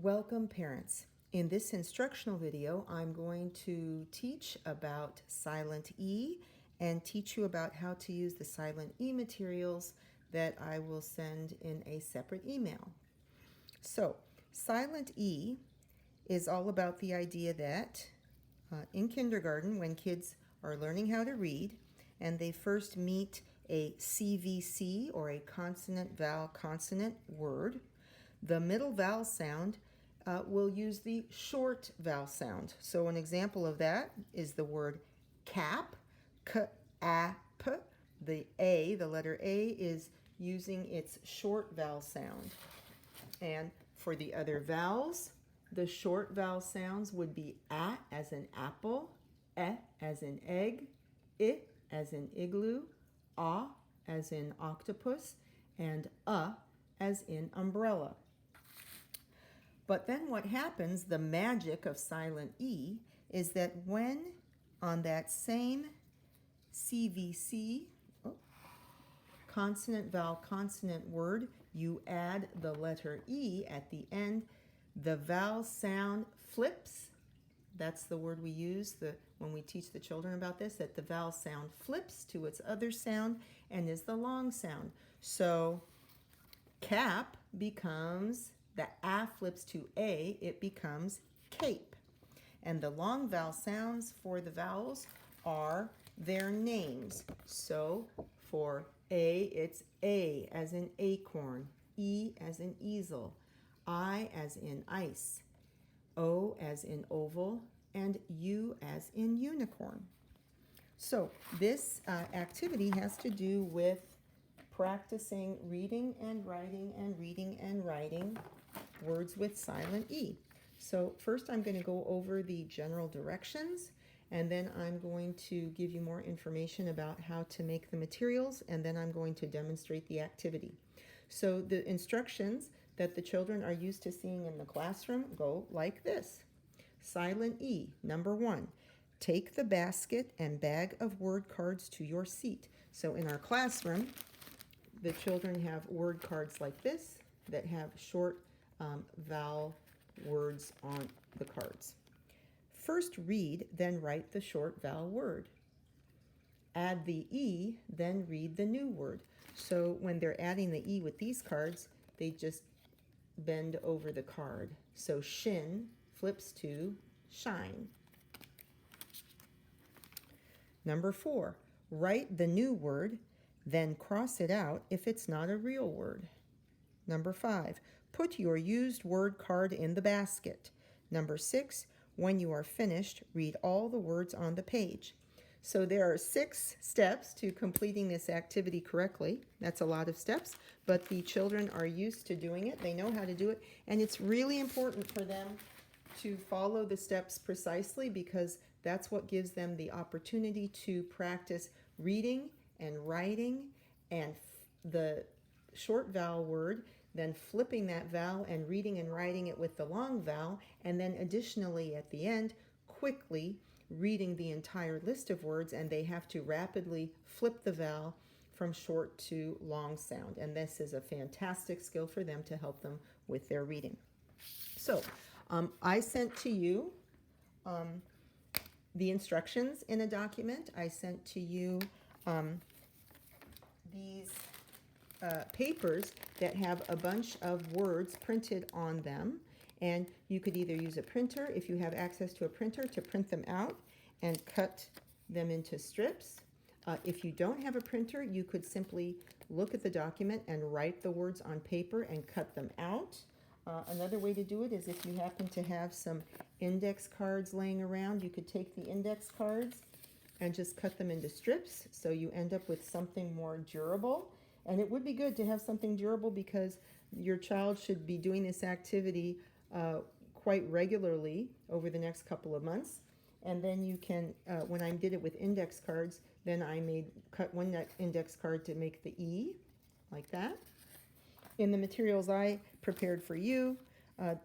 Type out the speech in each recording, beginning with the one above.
Welcome parents. In this instructional video, I'm going to teach about silent E and teach you about how to use the silent E materials that I will send in a separate email. So, silent E is all about the idea that in kindergarten, when kids are learning how to read and they first meet a CVC or a consonant vowel consonant word, the middle vowel sound will use the short vowel sound. So an example of that is the word cap, k-a-p. The A, the letter A, is using its short vowel sound. And for the other vowels, the short vowel sounds would be A as in apple, E as in egg, I as in igloo, A as in octopus, and as in umbrella. But then what happens, the magic of silent E, is that when on that same CVC, consonant vowel consonant word, you add the letter E at the end, the vowel sound flips. That's the word we use when we teach the children about this, that the vowel sound flips to its other sound and is the long sound. So cap becomes, the A flips to A, it becomes cape. And the long vowel sounds for the vowels are their names. So for A, it's A as in acorn, E as in easel, I as in ice, O as in oval, and U as in unicorn. So this activity has to do with practicing reading and writing and reading and writing words with silent E. So first I'm going to go over the general directions, and then I'm going to give you more information about how to make the materials, and then I'm going to demonstrate the activity. So the instructions that the children are used to seeing in the classroom go like this. Silent E, number 1. Take the basket and bag of word cards to your seat. So in our classroom, the children have word cards like this that have short vowel words on the cards. First read, then write the short vowel word. Add the E, then read the new word. So when they're adding the E with these cards, they just bend over the card. So shin flips to shine. Number 4, write the new word, then cross it out if it's not a real word. Number 5, put your used word card in the basket. Number 6, when you are finished, read all the words on the page. So there are 6 steps to completing this activity correctly. That's a lot of steps, but the children are used to doing it. They know how to do it, and it's really important for them to follow the steps precisely because that's what gives them the opportunity to practice reading and writing and the short vowel word, then flipping that vowel and reading and writing it with the long vowel, and then additionally at the end, quickly reading the entire list of words, and they have to rapidly flip the vowel from short to long sound. And this is a fantastic skill for them to help them with their reading. So I sent to you the instructions in a document. I sent to you these papers that have a bunch of words printed on them, and you could either use a printer, if you have access to a printer, to print them out and cut them into strips. If you don't have a printer, you could simply look at the document and write the words on paper and cut them out. Another way to do it is if you happen to have some index cards laying around, you could take the index cards and just cut them into strips so you end up with something more durable. And it would be good to have something durable because your child should be doing this activity quite regularly over the next couple of months. And then you can, when I did it with index cards, then I cut one index card to make the E, like that. In the materials I prepared for you,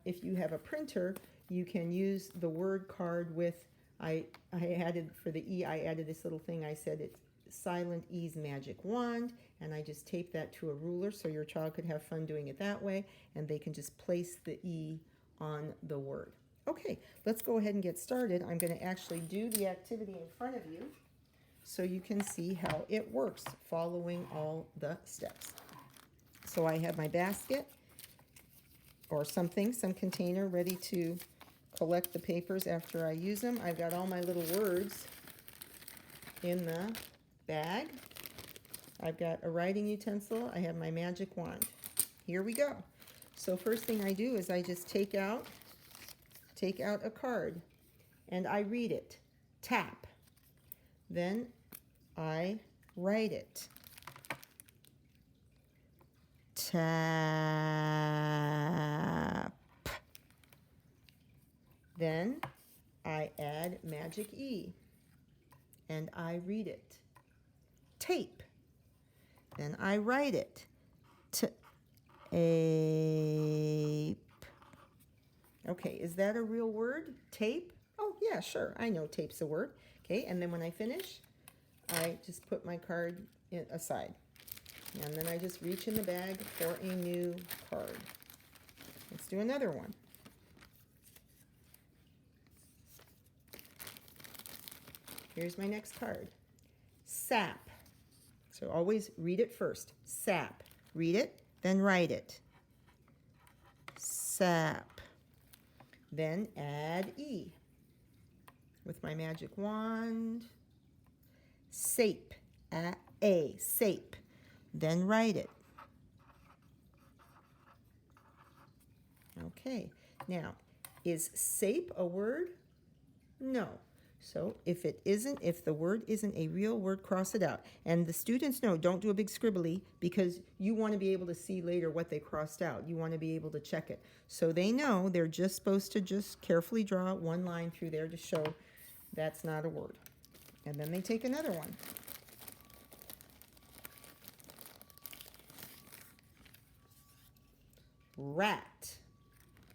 if you have a printer, you can use the word card with, I added for the E, I added this little thing. I said it's Silent E's magic wand, and I just taped that to a ruler so your child could have fun doing it that way, and they can just place the E on the word. Okay, let's go ahead and get started. I'm going to actually do the activity in front of you so you can see how it works following all the steps. So I have my basket or something, some container ready to collect the papers after I use them. I've got all my little words in the bag. I've got a writing utensil. I have my magic wand. Here we go. So first thing I do is I just take out a card and I read it. Tap. Then I write it. Tap. Then I add magic E and I read it. Tape. Then I write it. Tape. Okay, is that a real word? Tape? Oh, yeah, sure. I know tape's a word. Okay, and then when I finish, I just put my card aside. And then I just reach in the bag for a new card. Let's do another one. Here's my next card. Sap. So always read it first. Sap. Read it, then write it. Sap. Then add E with my magic wand. Sape. A. Sape. Then write it. Okay. Now, is sape a word? No. So if the word isn't a real word, cross it out. And the students know, don't do a big scribbly because you want to be able to see later what they crossed out. You want to be able to check it. So they know they're just supposed to just carefully draw one line through there to show that's not a word. And then they take another one. Rat.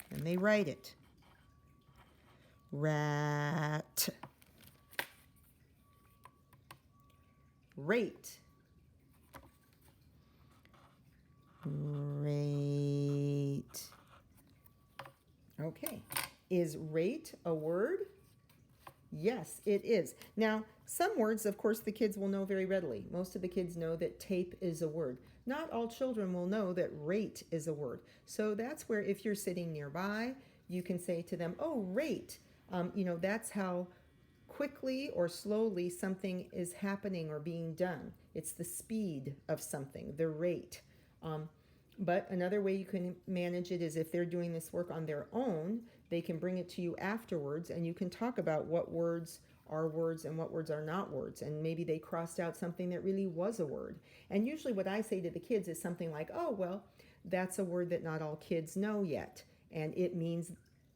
And they write it. Rat. Rate. Rate. Okay. Is rate a word? Yes, it is. Now, some words, of course, the kids will know very readily. Most of the kids know that tape is a word. Not all children will know that rate is a word. So that's where if you're sitting nearby, you can say to them, oh, rate. That's how quickly or slowly something is happening or being done. It's the speed of something, the rate. But another way you can manage it is if they're doing this work on their own, they can bring it to you afterwards and you can talk about what words are words and what words are not words. And maybe they crossed out something that really was a word. And usually what I say to the kids is something like, oh, well, that's a word that not all kids know yet. And it means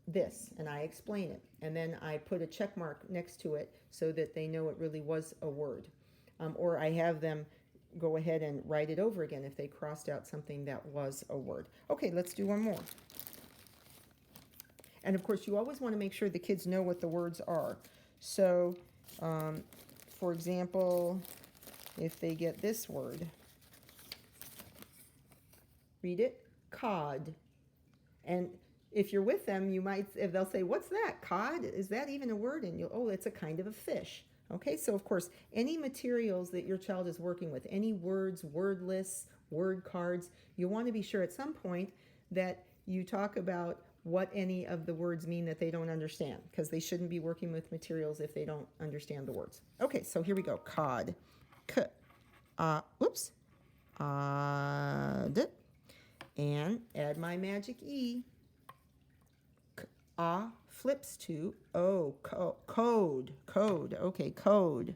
this, and I explain it. And then I put a check mark next to it so that they know it really was a word. Or I have them go ahead and write it over again if they crossed out something that was a word. Okay, let's do one more. And of course, you always want to make sure the kids know what the words are. So, for example, if they get this word, read it, cod. And if you're with them, if they'll say, what's that? Cod? Is that even a word? And oh, it's a kind of a fish. Okay, so of course, any materials that your child is working with, any words, word lists, word cards, you want to be sure at some point that you talk about what any of the words mean that they don't understand, because they shouldn't be working with materials if they don't understand the words. Okay, so here we go. Cod. Odd. And add my magic E. Flips to O. Code. Okay, code.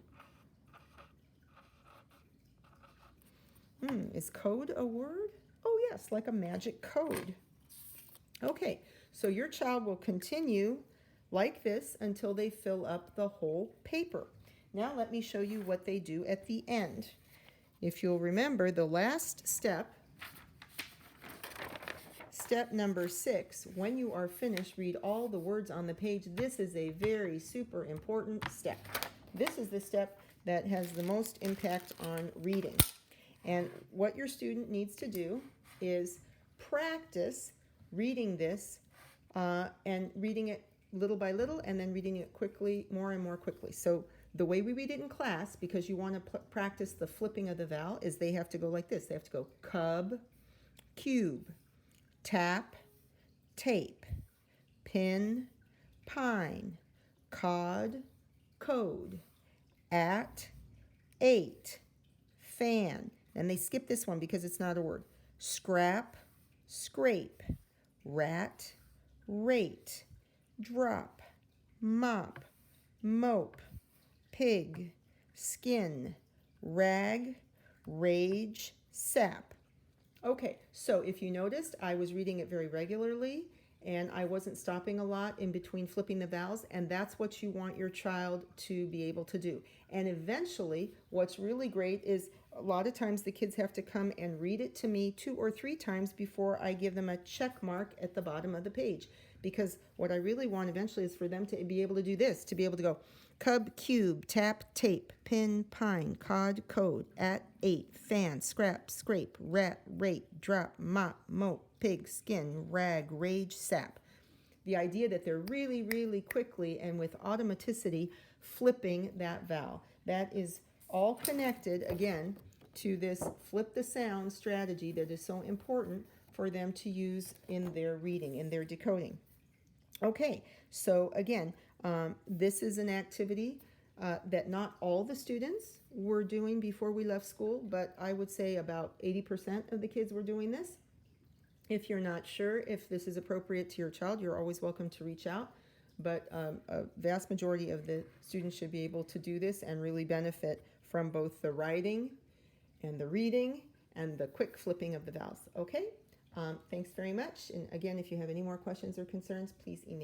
Is code a word? Oh, yes, like a magic code. Okay, so your child will continue like this until they fill up the whole paper. Now let me show you what they do at the end. If you'll remember, the last step, step number 6, when you are finished, read all the words on the page. This is a very super important step. This is the step that has the most impact on reading. And what your student needs to do is practice reading this and reading it little by little, and then reading it quickly, more and more quickly. So the way we read it in class, because you want to practice the flipping of the vowel, is they have to go like this. They have to go cub, cube, tap, tape, pin, pine, cod, code, at, eight, fan. Then they skip this one because it's not a word. Scrap, scrape, rat, rate, drop, mop, mope, pig, skin, rag, rage, sap. Okay, so if you noticed, I was reading it very regularly and I wasn't stopping a lot in between flipping the vowels, and that's what you want your child to be able to do. And eventually, what's really great is a lot of times the kids have to come and read it to me 2 or 3 times before I give them a check mark at the bottom of the page. Because what I really want eventually is for them to be able to do this, to be able to go cub, cube, tap, tape, pin, pine, cod, code, at, eight, fan, scrap, scrape, rat, rate, drop, mop, mope, pig, skin, rag, rage, sap. The idea that they're really, really quickly and with automaticity flipping that vowel. That is all connected, again, to this flip the sound strategy that is so important for them to use in their reading, in their decoding. Okay, so again, this is an activity that not all the students were doing before we left school, but I would say about 80% of the kids were doing this. If you're not sure if this is appropriate to your child, you're always welcome to reach out. But a vast majority of the students should be able to do this and really benefit from both the writing and the reading and the quick flipping of the vowels. Okay, thanks very much. And again, if you have any more questions or concerns, please email.